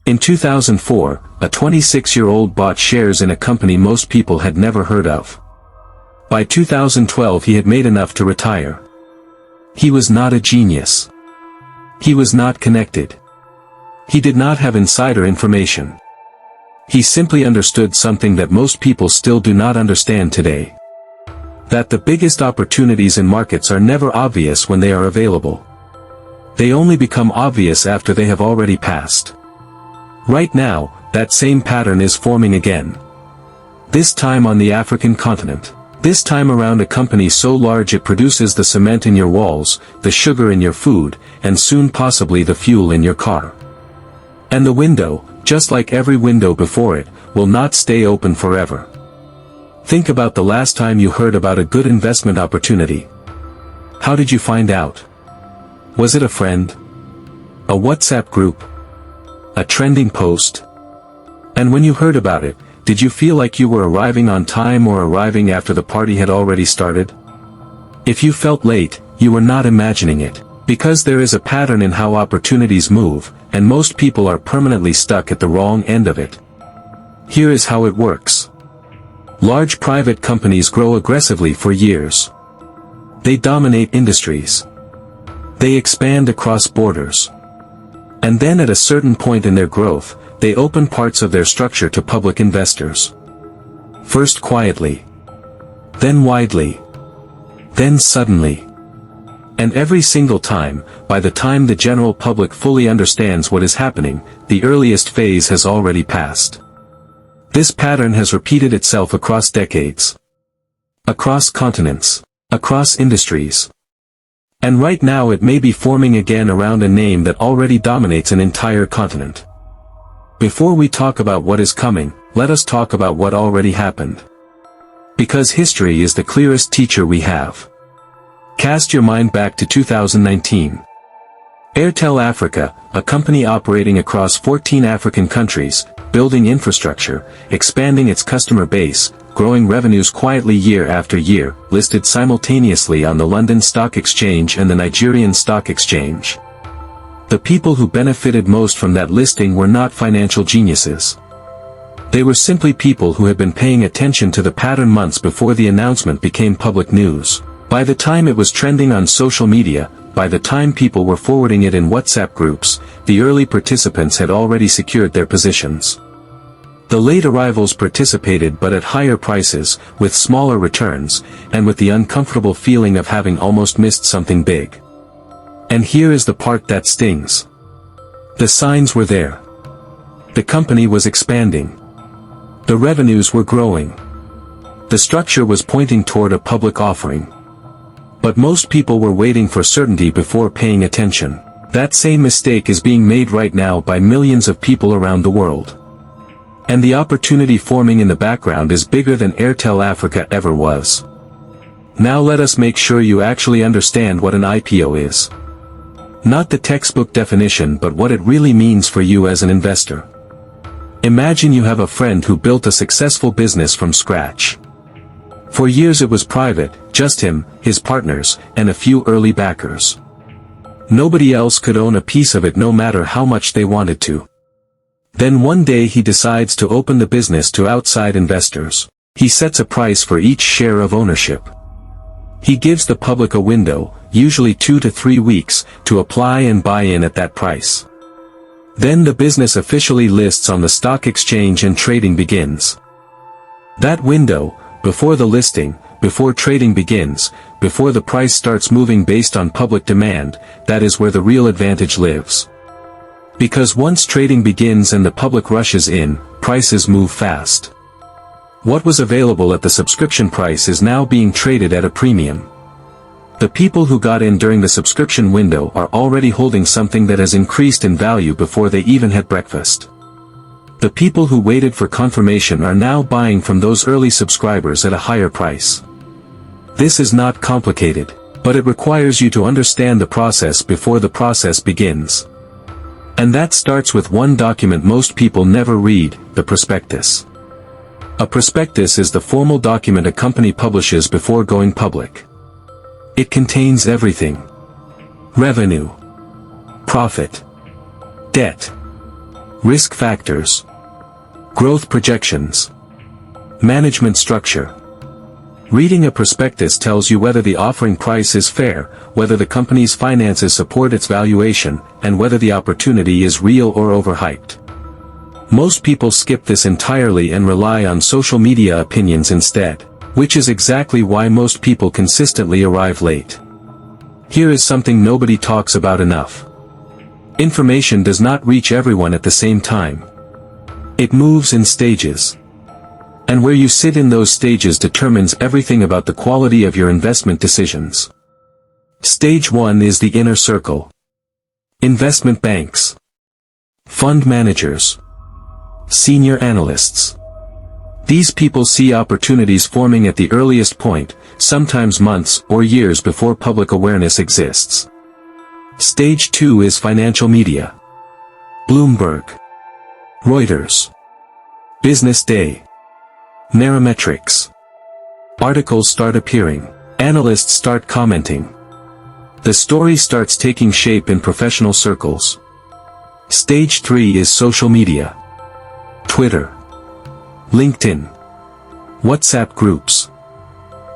In 2004, a 26-year-old bought shares in a company most people had never heard of. By 2012 he had made enough to retire. He was not a genius. He was not connected. He did not have insider information. He simply understood something that most people still do not understand today. That the biggest opportunities in markets are never obvious when they are available. They only become obvious after they have already passed. Right now, that same pattern is forming again. This time on the African continent. This time around a company so large it produces the cement in your walls, the sugar in your food, and soon possibly the fuel in your car. And the window, just like every window before it, will not stay open forever. Think about the last time you heard about a good investment opportunity. How did you find out? Was it a friend? A WhatsApp group? A trending post? And when you heard about it, did you feel like you were arriving on time or arriving after the party had already started? If you felt late, you were not imagining it, because there is a pattern in how opportunities move, and most people are permanently stuck at the wrong end of it. Here is how it works. Large private companies grow aggressively for years. They dominate industries. They expand across borders. And then at a certain point in their growth, they open parts of their structure to public investors. First quietly. Then widely. Then suddenly. And every single time, by the time the general public fully understands what is happening, the earliest phase has already passed. This pattern has repeated itself across decades. Across continents. Across industries. And right now it may be forming again around a name that already dominates an entire continent. Before we talk about what is coming, let us talk about what already happened. Because history is the clearest teacher we have. Cast your mind back to 2019. Airtel Africa, a company operating across 14 African countries, building infrastructure, expanding its customer base, growing revenues quietly year after year, listed simultaneously on the London Stock Exchange and the Nigerian Stock Exchange. The people who benefited most from that listing were not financial geniuses. They were simply people who had been paying attention to the pattern months before the announcement became public news. By the time it was trending on social media, by the time people were forwarding it in WhatsApp groups, the early participants had already secured their positions. The late arrivals participated but at higher prices, with smaller returns, and with the uncomfortable feeling of having almost missed something big. And here is the part that stings. The signs were there. The company was expanding. The revenues were growing. The structure was pointing toward a public offering. But most people were waiting for certainty before paying attention. That same mistake is being made right now by millions of people around the world. And the opportunity forming in the background is bigger than Airtel Africa ever was. Now let us make sure you actually understand what an IPO is. Not the textbook definition but what it really means for you as an investor. Imagine you have a friend who built a successful business from scratch. For years it was private, just him, his partners, and a few early backers. Nobody else could own a piece of it no matter how much they wanted to. Then one day he decides to open the business to outside investors. He sets a price for each share of ownership. He gives the public a window, usually 2 to 3 weeks, to apply and buy in at that price. Then the business officially lists on the stock exchange and trading begins. That window, before the listing, before trading begins, before the price starts moving based on public demand, that is where the real advantage lives. Because once trading begins and the public rushes in, prices move fast. What was available at the subscription price is now being traded at a premium. The people who got in during the subscription window are already holding something that has increased in value before they even had breakfast. The people who waited for confirmation are now buying from those early subscribers at a higher price. This is not complicated, but it requires you to understand the process before the process begins. And that starts with one document most people never read, the prospectus. A prospectus is the formal document a company publishes before going public. It contains everything. Revenue. Profit. Debt. Risk factors. Growth projections. Management structure. Reading a prospectus tells you whether the offering price is fair, whether the company's finances support its valuation, and whether the opportunity is real or overhyped. Most people skip this entirely and rely on social media opinions instead, which is exactly why most people consistently arrive late. Here is something nobody talks about enough. Information does not reach everyone at the same time. It moves in stages. And where you sit in those stages determines everything about the quality of your investment decisions. Stage 1 is the inner circle. Investment banks. Fund managers. Senior analysts. These people see opportunities forming at the earliest point, sometimes months or years before public awareness exists. Stage 2 is financial media. Bloomberg. Reuters. Business Day. Nairametrics. Articles start appearing. Analysts start commenting. The story starts taking shape in professional circles. Stage 3 is social media. Twitter. LinkedIn. WhatsApp groups.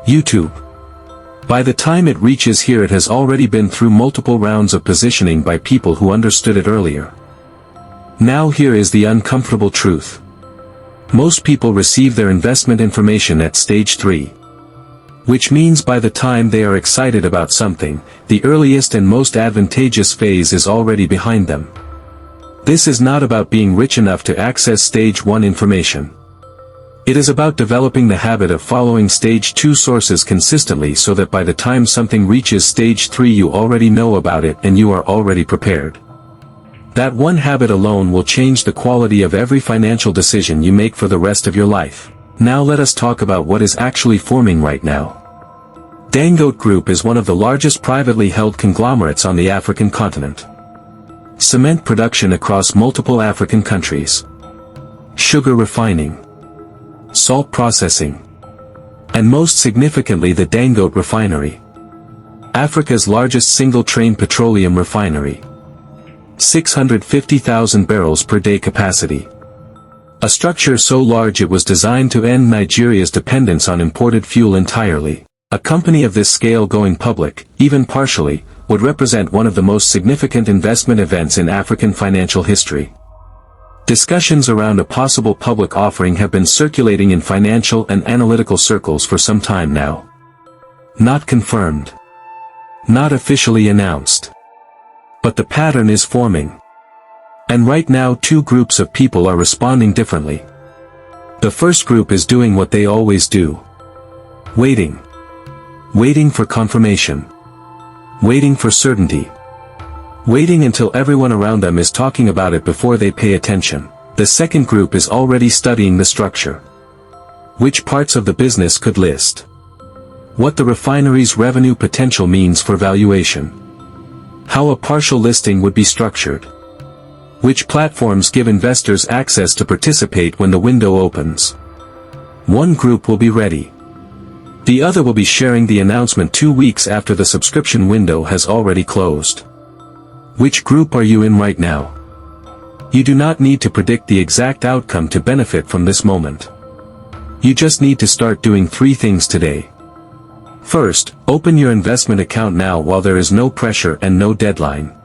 YouTube. By the time it reaches here, it has already been through multiple rounds of positioning by people who understood it earlier. Now here is the uncomfortable truth. Most people receive their investment information at stage 3. Which means by the time they are excited about something, the earliest and most advantageous phase is already behind them. This is not about being rich enough to access stage 1 information. It is about developing the habit of following stage 2 sources consistently so that by the time something reaches stage 3 you already know about it and you are already prepared. That one habit alone will change the quality of every financial decision you make for the rest of your life. Now let us talk about what is actually forming right now. Dangote Group is one of the largest privately held conglomerates on the African continent. Cement production across multiple African countries. Sugar refining. Salt processing. And most significantly the Dangote refinery. Africa's largest single-train petroleum refinery. 650,000 barrels per day capacity. A structure so large it was designed to end Nigeria's dependence on imported fuel entirely. A company of this scale going public, even partially, would represent one of the most significant investment events in African financial history. Discussions around a possible public offering have been circulating in financial and analytical circles for some time now. Not confirmed. Not officially announced. But the pattern is forming. And right now two groups of people are responding differently. The first group is doing what they always do. Waiting. Waiting for confirmation. Waiting for certainty. Waiting until everyone around them is talking about it before they pay attention. The second group is already studying the structure. Which parts of the business could list? What the refinery's revenue potential means for valuation. How a partial listing would be structured. Which platforms give investors access to participate when the window opens. One group will be ready. The other will be sharing the announcement 2 weeks after the subscription window has already closed. Which group are you in right now? You do not need to predict the exact outcome to benefit from this moment. You just need to start doing 3 things today. First, open your investment account now while there is no pressure and no deadline.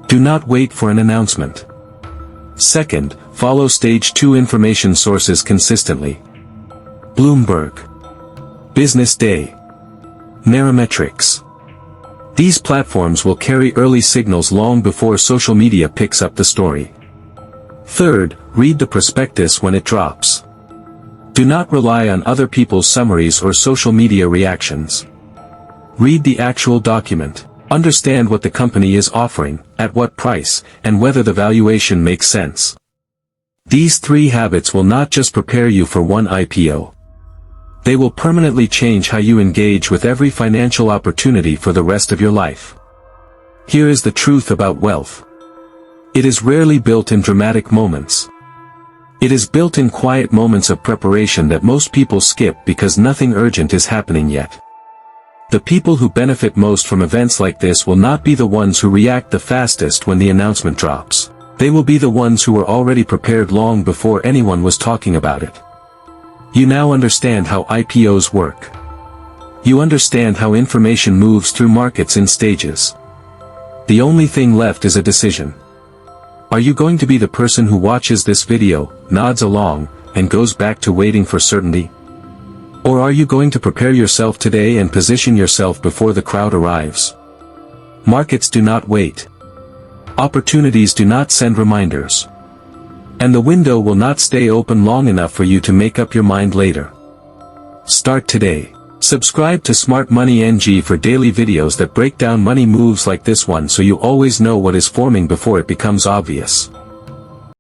Do not wait for an announcement. Second, follow stage 2 information sources consistently. Bloomberg. Business Day. Nairametrics. These platforms will carry early signals long before social media picks up the story. Third, read the prospectus when it drops. Do not rely on other people's summaries or social media reactions. Read the actual document. Understand what the company is offering, at what price, and whether the valuation makes sense. These 3 habits will not just prepare you for one IPO. They will permanently change how you engage with every financial opportunity for the rest of your life. Here is the truth about wealth. It is rarely built in dramatic moments. It is built in quiet moments of preparation that most people skip because nothing urgent is happening yet. The people who benefit most from events like this will not be the ones who react the fastest when the announcement drops. They will be the ones who were already prepared long before anyone was talking about it. You now understand how IPOs work. You understand how information moves through markets in stages. The only thing left is a decision. Are you going to be the person who watches this video, nods along, and goes back to waiting for certainty? Or are you going to prepare yourself today and position yourself before the crowd arrives? Markets do not wait. Opportunities do not send reminders. And the window will not stay open long enough for you to make up your mind later. Start today. Subscribe to Smart Money NG for daily videos that break down money moves like this one, so you always know what is forming before it becomes obvious.